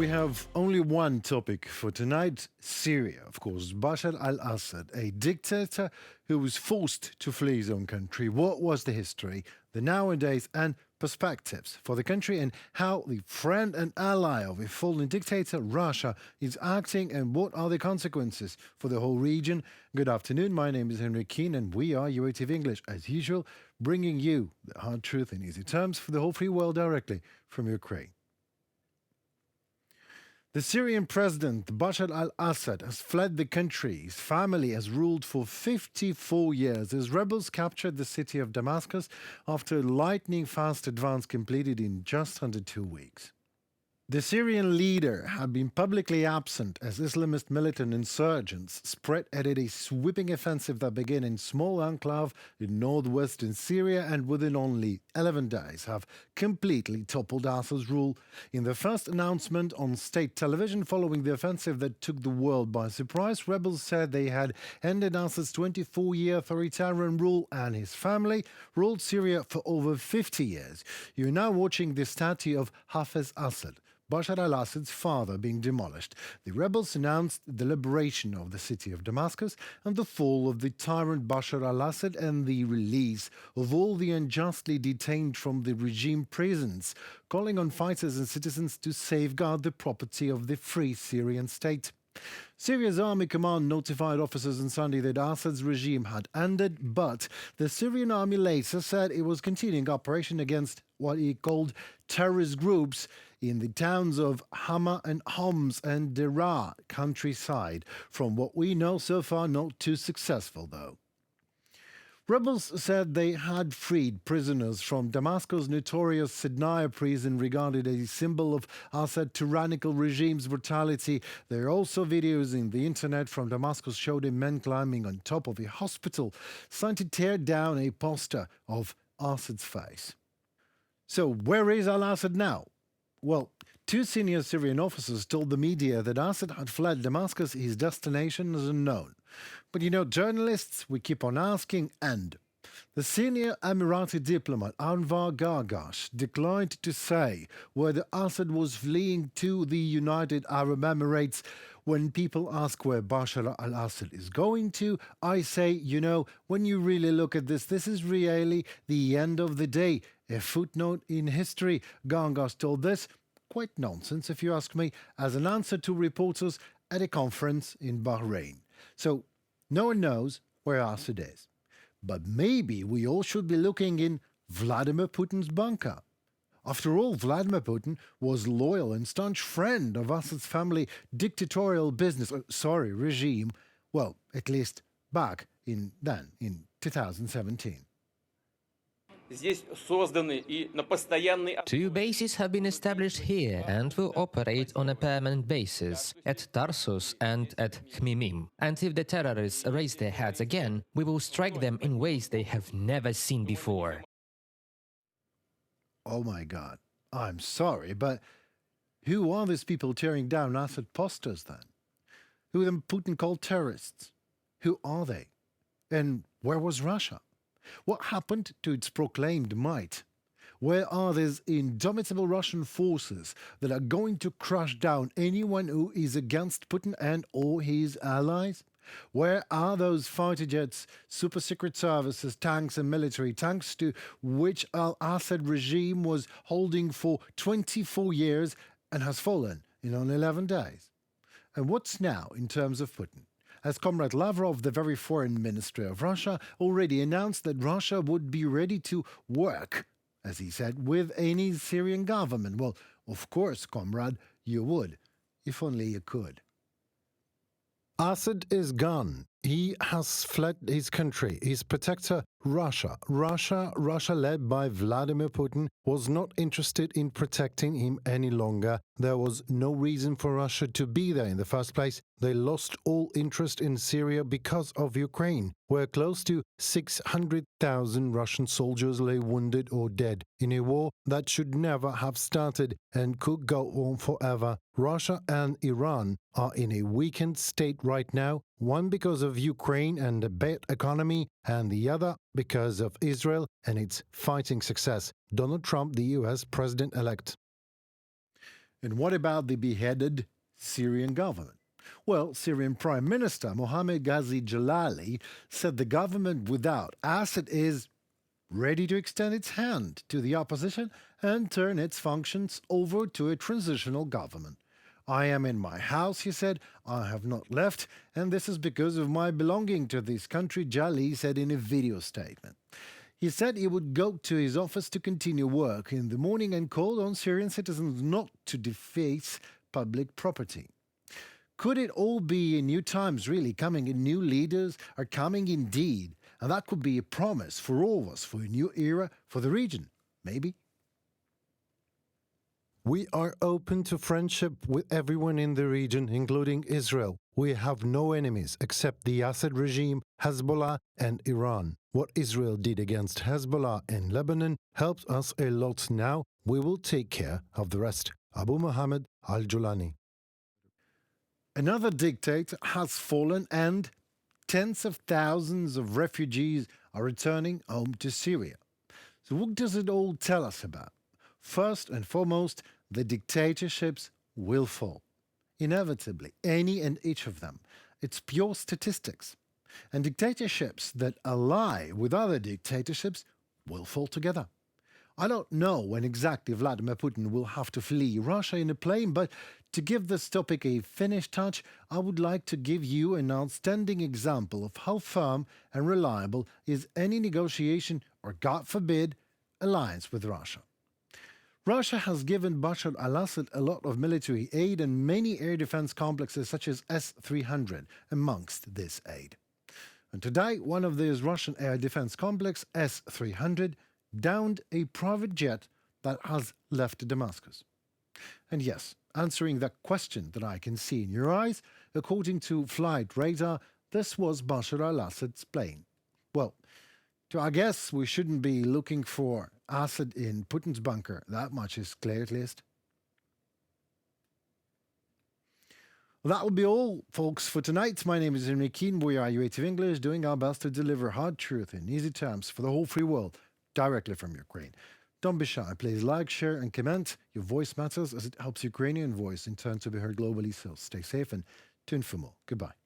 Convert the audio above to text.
We have only one topic for tonight, Syria. Of course, Bashar al-Assad, a dictator who was forced to flee his own country. What was the history, the nowadays and perspectives for the country, and how the friend and ally of a fallen dictator, Russia, is acting, and what are the consequences for the whole region? Good afternoon, my name is Henry Keane and we are UATV English, as usual, bringing you the hard truth in easy terms for the whole free world directly from Ukraine. The Syrian president, Bashar al-Assad, has fled the country. His family has ruled for 54 years. His rebels captured the city of Damascus after a lightning-fast advance completed in just under 2 weeks. The Syrian leader had been publicly absent as Islamist militant insurgents spearheaded a sweeping offensive that began in small enclave in northwestern Syria and within only 11 days have completely toppled Assad's rule. In the first announcement on state television following the offensive that took the world by surprise, rebels said they had ended Assad's 24-year authoritarian rule, and his family ruled Syria for over 50 years. You're now watching the statue of Hafez Assad, Bashar al-Assad's father, being demolished. The rebels announced the liberation of the city of Damascus and the fall of the tyrant Bashar al-Assad and the release of all the unjustly detained from the regime prisons, calling on fighters and citizens to safeguard the property of the free Syrian state. Syria's army command notified officers on Sunday that Assad's regime had ended, but the Syrian army later said it was continuing operation against what he called terrorist groups in the towns of Hama and Homs and Deraa countryside. From what we know so far, not too successful though. Rebels said they had freed prisoners from Damascus' notorious Sidnaya prison, regarded as a symbol of Assad's tyrannical regime's brutality. There are also videos in the internet from Damascus showing men climbing on top of a hospital, trying to tear down a poster of Assad's face. So where is al-Assad now? Well, two senior Syrian officers told the media that Assad had fled Damascus. His destination is unknown. But journalists, we keep on asking, and the senior Emirati diplomat Anwar Gargash declined to say whether Assad was fleeing to the United Arab Emirates. When people ask where Bashar al-Assad is going to, I say, when you really look at this, this is really the end of the day. A footnote in history. Gargash told this, quite nonsense if you ask me, as an answer to reporters at a conference in Bahrain. So no one knows where Assad is. But maybe we all should be looking in Vladimir Putin's bunker. After all, Vladimir Putin was loyal and staunch friend of Assad's family dictatorial regime, well, at least back in 2017. Two bases have been established here and will operate on a permanent basis, at Tarsus and at Khmimim. And if the terrorists raise their heads again, we will strike them in ways they have never seen before. Oh my God, I'm sorry, but who are these people tearing down Assad posters then? Who then Putin called terrorists? Who are they? And where was Russia? What happened to its proclaimed might? Where are these indomitable Russian forces that are going to crush down anyone who is against Putin and or his allies? Where are those fighter jets, super secret services, tanks and military tanks to which al-Assad regime was holding for 24 years and has fallen in only 11 days? And what's now in terms of Putin? As Comrade Lavrov, the very foreign minister of Russia, already announced that Russia would be ready to work, as he said, with any Syrian government. Well, of course, comrade, you would, if only you could. Assad is gone. He has fled his country. His protector, Russia, led by Vladimir Putin, was not interested in protecting him any longer. There was no reason for Russia to be there in the first place. They lost all interest in Syria because of Ukraine, where close to 600,000 Russian soldiers lay wounded or dead in a war that should never have started and could go on forever. Russia and Iran are in a weakened state right now, one because of Ukraine and a bad economy, and the other because of Israel and its fighting success. Donald Trump, the US president-elect. And what about the beheaded Syrian government? Well, Syrian Prime Minister Mohammed Ghazi Jalali said the government without Assad is ready to extend its hand to the opposition and turn its functions over to a transitional government. I am in my house, he said. I have not left, and this is because of my belonging to this country, Jalali said in a video statement. He said he would go to his office to continue work in the morning and called on Syrian citizens not to deface public property. Could it all be in new times, really, coming in new leaders are coming indeed? And that could be a promise for all of us, for a new era for the region, maybe. We are open to friendship with everyone in the region, including Israel. We have no enemies except the Assad regime, Hezbollah, and Iran. What Israel did against Hezbollah and Lebanon helps us a lot now. We will take care of the rest. Abu Muhammad al-Julani. Another dictator has fallen and tens of thousands of refugees are returning home to Syria. So what does it all tell us about? First and foremost, the dictatorships will fall. Inevitably, any and each of them. It's pure statistics. And dictatorships that ally with other dictatorships will fall together. I don't know when exactly Vladimir Putin will have to flee Russia in a plane, but to give this topic a finished touch, I would like to give you an outstanding example of how firm and reliable is any negotiation or, God forbid, alliance with Russia. Russia has given Bashar al-Assad a lot of military aid and many air defense complexes such as S-300 amongst this aid. And today, one of these Russian air defense complex, S-300, downed a private jet that has left Damascus. And yes, answering that question that I can see in your eyes, according to flight radar, this was Bashar al-Assad's plane. Well, I guess we shouldn't be looking for Assad in Putin's bunker. That much is clear at least. Well, that will be all, folks, for tonight. My name is Henry Keen. We are UATV English, doing our best to deliver hard truth in easy terms for the whole free world, directly from Ukraine. Don't be shy. Please like, share, and comment. Your voice matters as it helps Ukrainian voice in turn to be heard globally. So stay safe and tune for more. Goodbye.